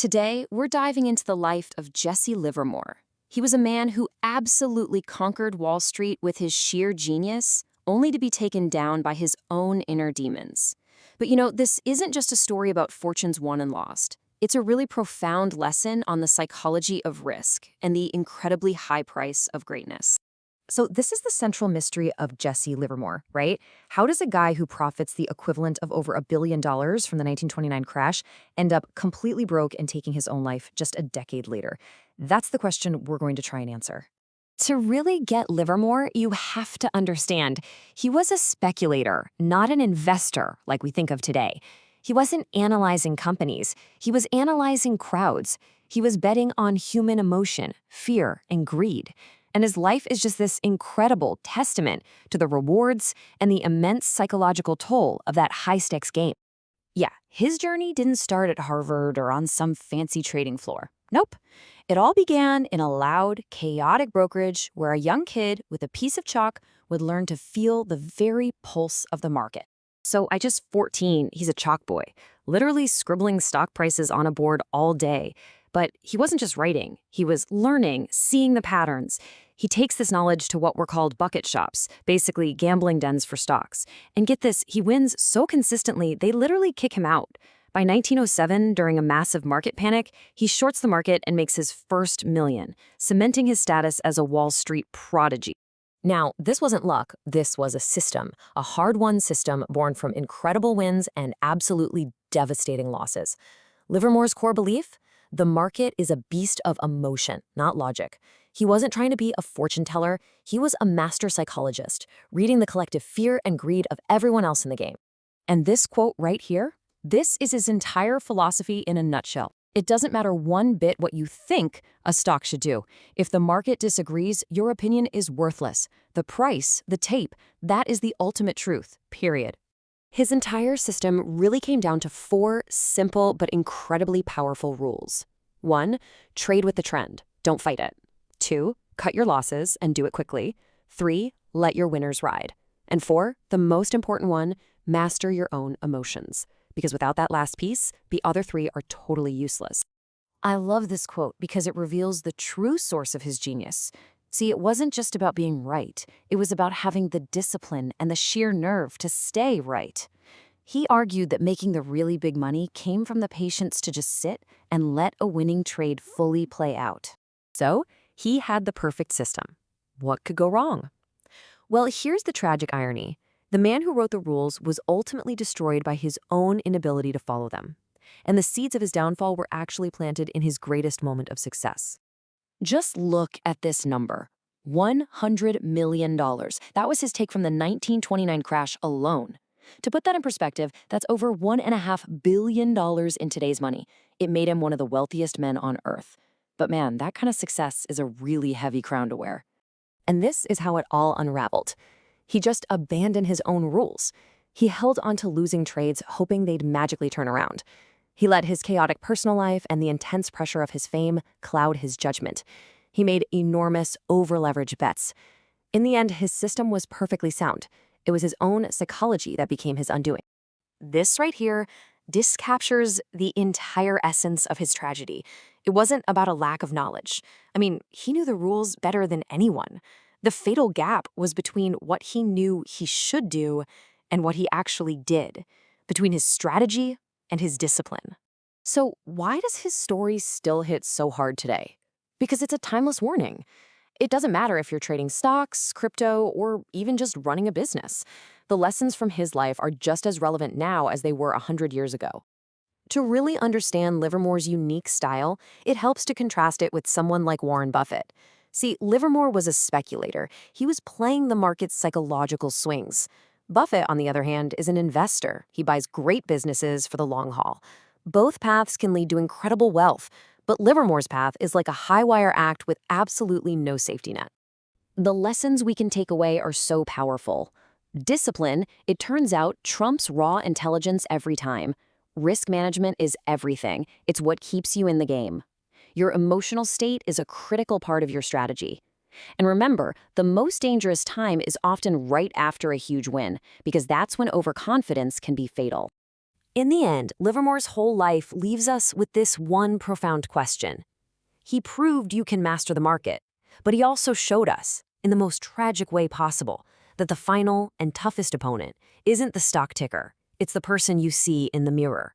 Today, we're diving into the life of Jesse Livermore. He was a man who absolutely conquered Wall Street with his sheer genius, only to be taken down by his own inner demons. But this isn't just a story about fortunes won and lost. It's a really profound lesson on the psychology of risk and the incredibly high price of greatness. So this is the central mystery of Jesse Livermore, right? How does a guy who profits the equivalent of over $1 billion from the 1929 crash end up completely broke and taking his own life just a decade later? That's the question we're going to try and answer. To really get Livermore, you have to understand he was a speculator, not an investor like we think of today. He wasn't analyzing companies. He was analyzing crowds. He was betting on human emotion, fear, and greed. And his life is just this incredible testament to the rewards and the immense psychological toll of that high-stakes game. Yeah, his journey didn't start at Harvard or on some fancy trading floor. Nope. It all began in a loud, chaotic brokerage where a young kid with a piece of chalk would learn to feel the very pulse of the market. So at just 14, he's a chalk boy, literally scribbling stock prices on a board all day. But he wasn't just writing. He was learning, seeing the patterns. He takes this knowledge to what were called bucket shops, basically gambling dens for stocks. And get this, he wins so consistently, they literally kick him out. By 1907, during a massive market panic, he shorts the market and makes his first million, cementing his status as a Wall Street prodigy. Now, this wasn't luck, this was a system, a hard-won system born from incredible wins and absolutely devastating losses. Livermore's core belief? The market is a beast of emotion, not logic. He wasn't trying to be a fortune teller, he was a master psychologist, reading the collective fear and greed of everyone else in the game. And this quote right here? This is his entire philosophy in a nutshell. It doesn't matter one bit what you think a stock should do. If the market disagrees, your opinion is worthless. The price, the tape, that is the ultimate truth, period. His entire system really came down to 4 simple but incredibly powerful rules. 1, trade with the trend. Don't fight it. 2, cut your losses and do it quickly. 3, let your winners ride. And 4, the most important one, master your own emotions. Because without that last piece, the other 3 are totally useless. I love this quote because it reveals the true source of his genius. See, it wasn't just about being right. It was about having the discipline and the sheer nerve to stay right. He argued that making the really big money came from the patience to just sit and let a winning trade fully play out. So, he had the perfect system. What could go wrong? Well, here's the tragic irony. The man who wrote the rules was ultimately destroyed by his own inability to follow them. And the seeds of his downfall were actually planted in his greatest moment of success. Just look at this number, $100 million. That was his take from the 1929 crash alone. To put that in perspective, that's over $1.5 billion in today's money. It made him one of the wealthiest men on earth. But man, that kind of success is a really heavy crown to wear. And this is how it all unraveled. He just abandoned his own rules. He held on to losing trades, hoping they'd magically turn around. He let his chaotic personal life and the intense pressure of his fame cloud his judgment. He made enormous, over-leveraged bets. In the end, his system was perfectly sound. It was his own psychology that became his undoing. This right here, this captures the entire essence of his tragedy. It wasn't about a lack of knowledge. I mean, he knew the rules better than anyone. The fatal gap was between what he knew he should do and what he actually did, between his strategy and his discipline. So why does his story still hit so hard today? Because it's a timeless warning. It doesn't matter if you're trading stocks, crypto, or even just running a business. The lessons from his life are just as relevant now as they were 100 years ago. To really understand Livermore's unique style, it helps to contrast it with someone like Warren Buffett. See, Livermore was a speculator. He was playing the market's psychological swings. Buffett, on the other hand, is an investor. He buys great businesses for the long haul. Both paths can lead to incredible wealth, but Livermore's path is like a high-wire act with absolutely no safety net. The lessons we can take away are so powerful. Discipline, it turns out, trumps raw intelligence every time. Risk management is everything. It's what keeps you in the game. Your emotional state is a critical part of your strategy. And remember, the most dangerous time is often right after a huge win, because that's when overconfidence can be fatal. In the end, Livermore's whole life leaves us with this one profound question. He proved you can master the market, but he also showed us, in the most tragic way possible, that the final and toughest opponent isn't the stock ticker, it's the person you see in the mirror.